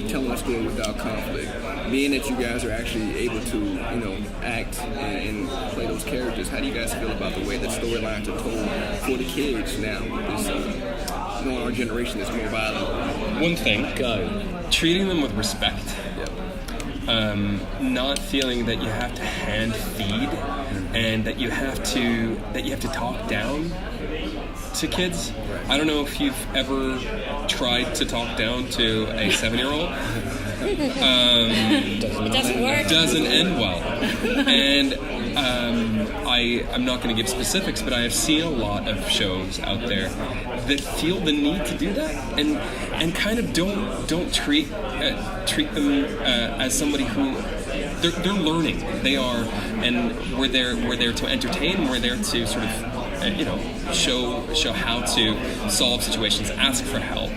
of telling a story without conflict. Being that you guys are actually able to, act and play those characters, how do you guys feel about the way the storylines are told for the kids now? This, our generation is more violent. One thing, treating them with respect. Not feeling that you have to hand feed and that you have to talk down to kids. I don't know if you've ever tried to talk down to a 7-year-old. It doesn't work. Doesn't end well. And I'm not going to give specifics, but I have seen a lot of shows out there that feel the need to do that and kind of don't treat them as somebody who they're learning. They are, and we're there to entertain. We're there to sort of show how to solve situations, ask for help,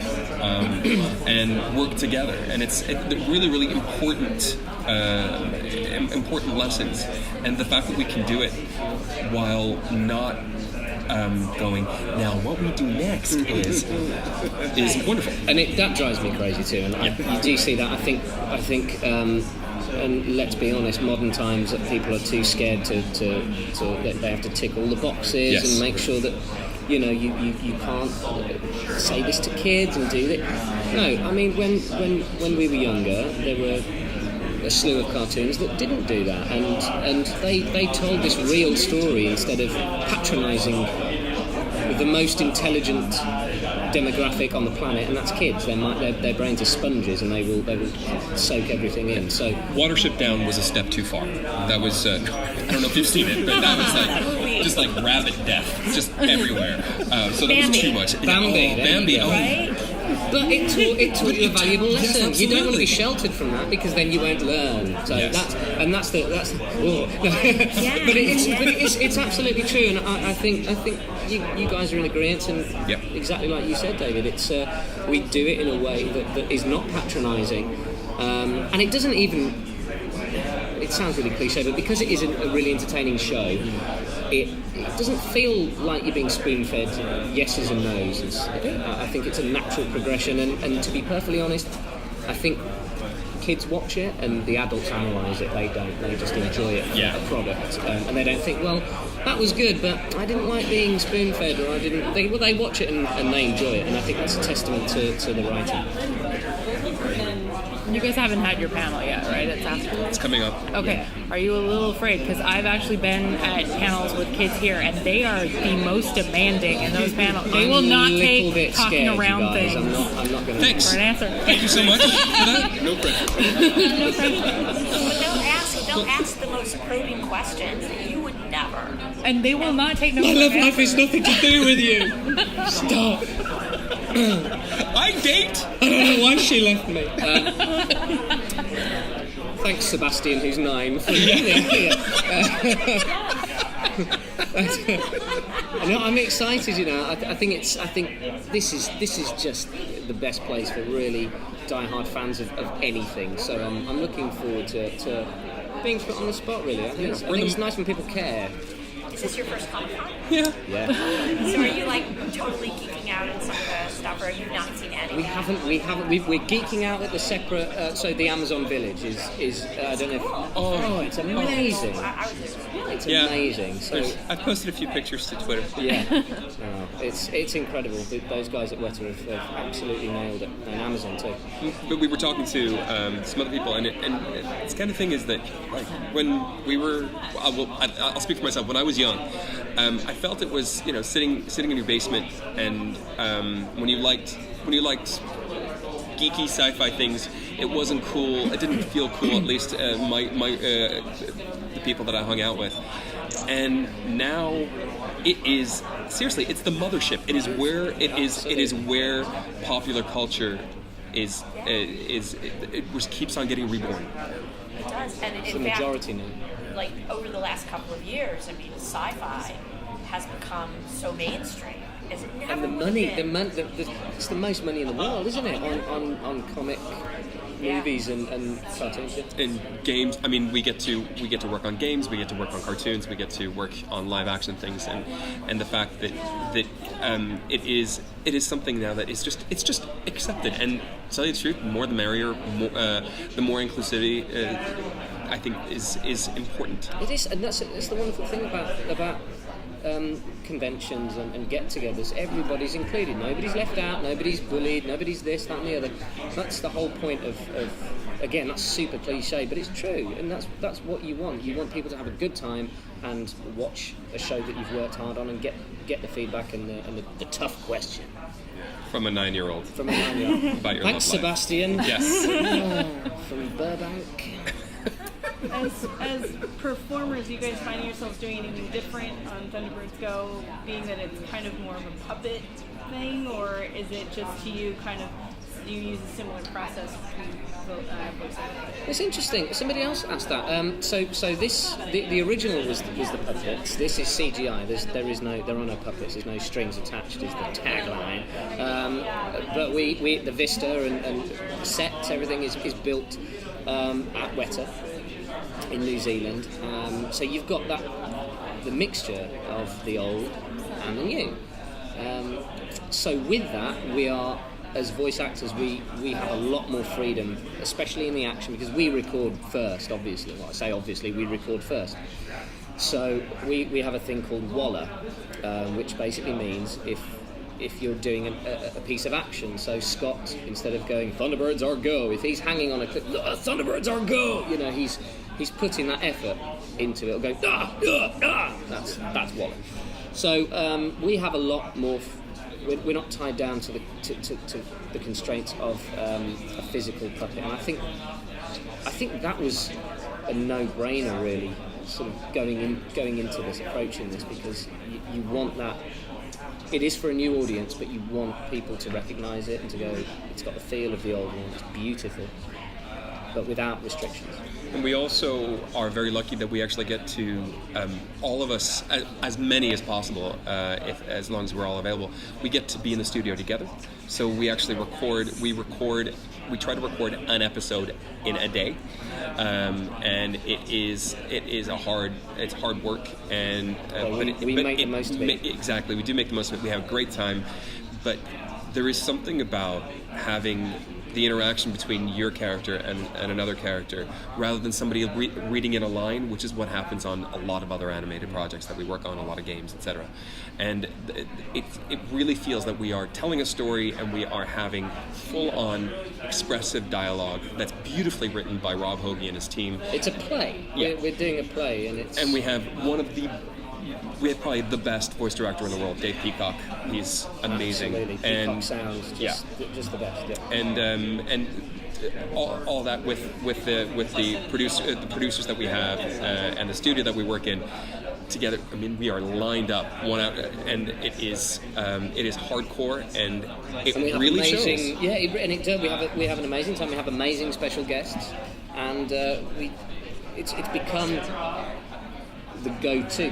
and work together. And it's really, really important lessons. And the fact that we can do it while not going, now what we do next is wonderful. And that drives me crazy too. And you do see that. I think. And let's be honest, modern times that people are too scared to they have to tick all the boxes and make sure that you can't say this to kids and do that. No, I mean when we were younger, there were a slew of cartoons that didn't do that, and they told this real story instead of patronising the most intelligent demographic on the planet, and that's kids. Their brains are sponges, and they will soak everything in. So Watership Down was a step too far. That was I don't know if you've seen it, but that was just like rabid death, just everywhere. So that was too much. Bambi. Right? But it taught you a valuable lesson. Yes, you don't want to be sheltered from that because then you won't learn. So that's. But it's absolutely true, and I think you guys are in agreement, and exactly like you said, David. It's we do it in a way that is not patronising, and it doesn't even. It sounds really cliche, but because it is a really entertaining show, it doesn't feel like you're being spoon-fed yeses and nos. I think it's a natural progression, and to be perfectly honest, I think kids watch it and the adults analyse it. They don't. They just enjoy it for a product, and they don't think, well, that was good, but I didn't like being spoon-fed, or I didn't. They watch it and they enjoy it, and I think that's a testament to the writing. You guys haven't had your panel yet, right? It's coming up. Okay. Are you a little afraid? Because I've actually been at panels with kids here, and they are the most demanding in those panels. They will not take talking around things. I'm not going to. Thanks For an answer. Thank you so much for that. No pressure. No pressure. But they'll ask the most probing questions that you would never. And they will not take no. My love life has nothing to do with you. Stop. I date. I don't know why she left me. Thanks, Sebastian, who's 9. No, I'm excited. I think this is just the best place for really die-hard fans of anything. So I'm looking forward to being put on the spot. Really, I think it's nice when people care. Is this your first Comic-Con? Yeah. So are you totally geeking out in some of the stuff, or you've not seen any? We haven't. We're geeking out at the separate. So the Amazon Village is. I don't know. It's amazing. It's amazing. So I've posted a few pictures to Twitter. Yeah. It's incredible. Those guys at Weta have absolutely nailed it, and Amazon too. But we were talking to some other people, and it's kind of thing is that when we were, I'll speak for myself. When I was young, I felt it was sitting in your basement, and when you liked geeky sci-fi things, it wasn't cool. It didn't feel cool, at least the people that I hung out with. And now it is seriously, it's the mothership. It is where where popular culture is keeps on getting reborn. It does, and It's the majority now. Over the last couple of years, sci-fi has become so mainstream. is never And the what money, it is. it's the most money in the world, isn't it? On comic movies and cartoons. In games, I mean, we get to work on games, we get to work on cartoons, we get to work on live action things, and the fact that it is something now that it's just accepted. And to tell you the truth, more the merrier. The more inclusivity, I think, is important. It is, and that's the wonderful thing about conventions and get-togethers. Everybody's included. Nobody's left out. Nobody's bullied. Nobody's this, that, and the other. That's the whole point of again, that's super cliche, but it's true, and that's what you want. You want people to have a good time and watch a show that you've worked hard on and get the feedback and the tough question From a 9-year-old. from a 9-year-old. About your Thanks, love life. Sebastian. Yes. From Burbank. As performers, you guys find yourselves doing anything different on Thunderbirds Go, being that it's kind of more of a puppet thing, or is it just to you kind of, do you use a similar process voice acting? It's interesting. Somebody else asked that. So this the original was the puppets. This is CGI. There are no puppets. There's no strings attached. Is the tagline. But we the Vista and sets, everything is built at Weta in New Zealand. So you've got the mixture of the old and the new. So with that, we are, as voice actors, we have a lot more freedom, especially in the action, because we record first, obviously. Well, I say obviously, we record first. So we have a thing called Waller, which basically means if you're doing a piece of action, so Scott, instead of going Thunderbirds Are Go, if he's hanging on a cliff, Thunderbirds Are Go, he's putting that effort into it, going that's Waller. So we have a lot more. We're not tied down to the constraints of a physical puppet, and I think that was a no-brainer, really, sort of going into this, approaching this, because you want that. It is for a new audience, but you want people to recognise it and to go, it's got the feel of the old one, it's beautiful, but without restrictions. And we also are very lucky that we actually get to, all of us, as many as possible, as long as we're all available, we get to be in the studio together. So we actually we try to record an episode in a day, and it's hard work, and we make the most of it. Exactly, we do make the most of it. We have a great time, but there is something about having the interaction between your character and another character, rather than somebody reading in a line, which is what happens on a lot of other animated projects that we work on, a lot of games, etc. And it really feels that we are telling a story and we are having full-on expressive dialogue that's beautifully written by Rob Hoagie and his team. It's a play. Yeah. We're doing a play, and we have we have probably the best voice director in the world, Dave Peacock. He's amazing. Absolutely. Peacock sounds just the best. Yeah. And all that with the producers that we have and the studio that we work in together. I mean, we are lined up one out, and it is hardcore, and it really shows. Yeah, and it does. We have an amazing time. We have amazing special guests, and it's become the go-to.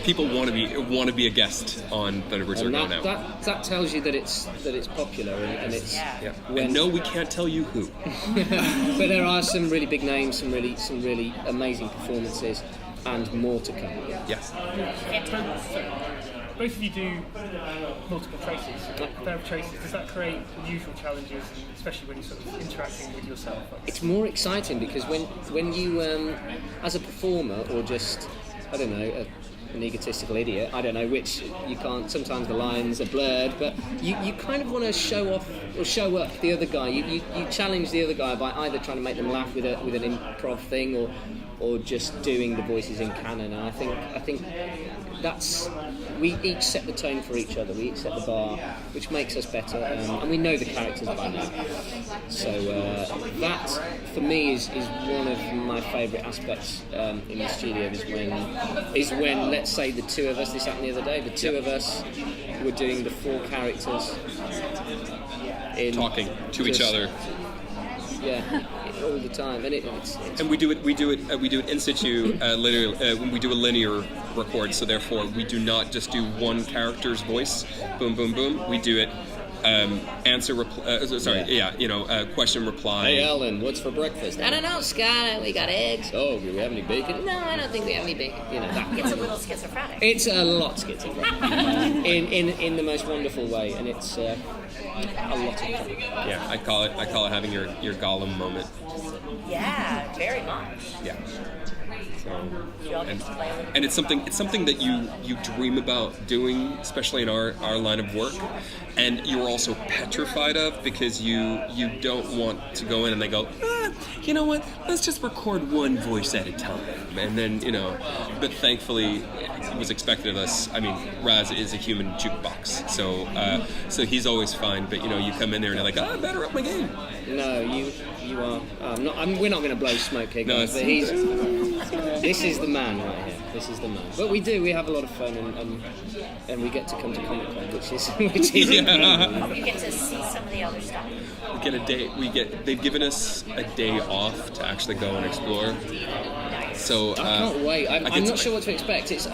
People want to be a guest on Thunderbirds Are Go now. That tells you that it's popular, and it's. Yeah. And no, we can't tell you who. But there are some really big names, some really amazing performances, and more to come. Yes. Both of you do multiple traces. Pair of traces. Does that create unusual challenges, especially when you're sort of interacting with yourself? It's more exciting because when you, as a performer, or just, I don't know, an egotistical idiot, I don't know which, you can't, sometimes the lines are blurred, but you kind of want to show off or show up the other guy. You challenge the other guy by either trying to make them laugh with an improv thing, or just doing the voices in canon. And I think that's, we each set the tone for each other, we each set the bar, which makes us better, and we know the characters by now. So that, for me, is one of my favourite aspects in the studio, is when, let's say, the two of us, this happened the other day, the two of us were doing the four characters in talking to each other. all the time, and it's and we do it in situ, when we do a linear record. So therefore, we do not just do one character's voice, boom, boom, boom. We do it. Question reply. Hey Alan, what's for breakfast? I don't know, Scott. We got eggs. Oh, do we have any bacon? No, I don't think we have any bacon. It's a little schizophrenic. It's a lot schizophrenic in the most wonderful way, and it's a lot of fun. Yeah, I call it having your Gollum moment. Yeah, very much. Yeah. And it's something that you dream about doing, especially in our line of work, and you're also petrified of because you don't want to go in and they go, you know what, let's just record one voice at a time, and then but thankfully it was expected of us. I mean, Raz is a human jukebox, so he's always fine, but you come in there and you're like, I better up my game. No, you are. We're not going to blow smoke here, guys, but this is the man right here. This is the man. But we have a lot of fun, and we get to come to Comic Con, which is incredible. You get to see some of the other stuff. We get a day. They've given us a day off to actually go and explore. So I can't wait. I'm not sure what to expect. It's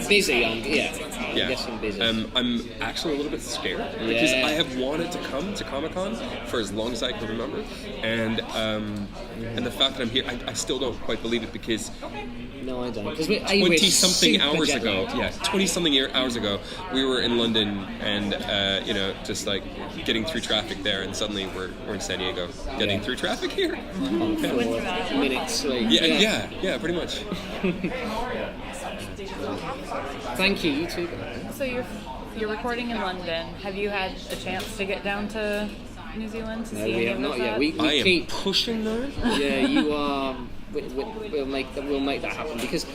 busy. I'm guessing busy. I'm actually a little bit scared because I have wanted to come to Comic-Con for as long as I can remember, and the fact that I'm here, I still don't quite believe it because. No, I don't. Because 20-something hours ago, 20-something hours ago, we were in London and, just like getting through traffic there, and suddenly we're in San Diego getting through traffic here. 4 minutes late. Yeah, pretty much. Thank you, you too. So you're recording in London. Have you had a chance to get down to New Zealand to see we have not yet. We I keep pushing that. Yeah, you are. We'll make that happen because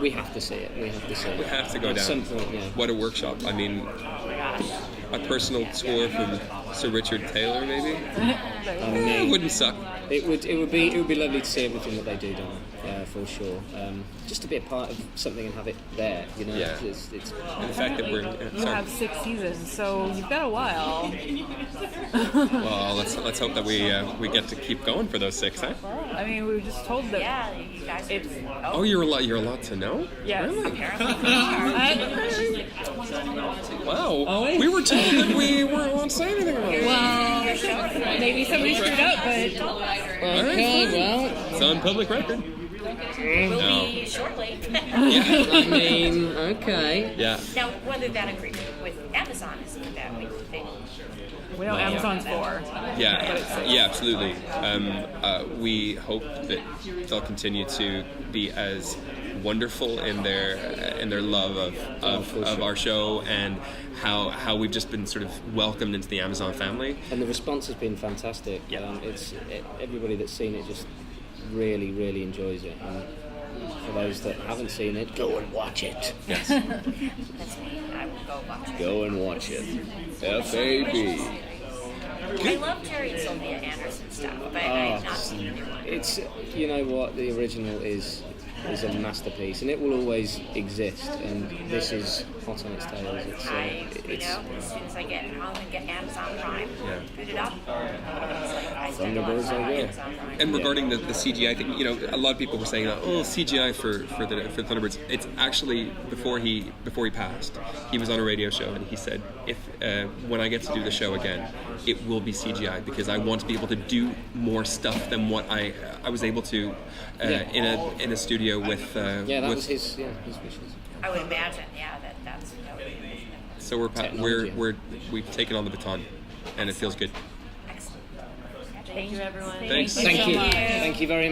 we have to see it. We have to see it. We have to go down. At some point, yeah. What a workshop! I mean, a personal tour from Sir Richard Taylor, maybe. It wouldn't suck. It would be lovely to see everything that they do down there, for sure. Just to be a part of something and have it there, Yeah. It's And the fact that you have 6 seasons, so you've got a while. Well, let's hope that we get to keep going for those 6, huh? Well, I mean, we were just told that. Yeah, you guys. Oh, you're allowed to know? Yes. Really? Apparently. Wow. We were told that we weren't allowed to say anything about it. Well, maybe somebody screwed up, but. okay. Well, it's on public record. Will be shortly. Yeah. I mean, okay. Yeah. Now, whether that agreement with Amazon is that we know Amazon's for. Yeah, absolutely. We hope that they'll continue to be as wonderful in their love of our show and how we've just been sort of welcomed into the Amazon family. And the response has been fantastic. Yeah. Everybody that's seen it just really, really enjoys it. And for those that haven't seen it, go and watch it. Yes. That's me. I will go watch it. Go and watch it. FAB. I love Terry and Sylvia Anderson stuff, but I have not seen the new one. It's, you know what, the original is a masterpiece, and it will always exist. And this is hot on its tails. As soon as I get home and get Amazon Prime, boot it up. I spend a lot Thunderbirds of time Are on Go. Amazon Prime. And regarding the CGI thing, a lot of people were saying, CGI for the Thunderbirds. It's actually before he passed, he was on a radio show and he said, if when I get to do the show again, it will be CGI because I want to be able to do more stuff than what I was able to in a studio with. That was his wishes. I would imagine, that's So we've taken on the baton, and it feels good. excellent. Thank you, everyone. Thanks. Thank you. so much. Thank you very much.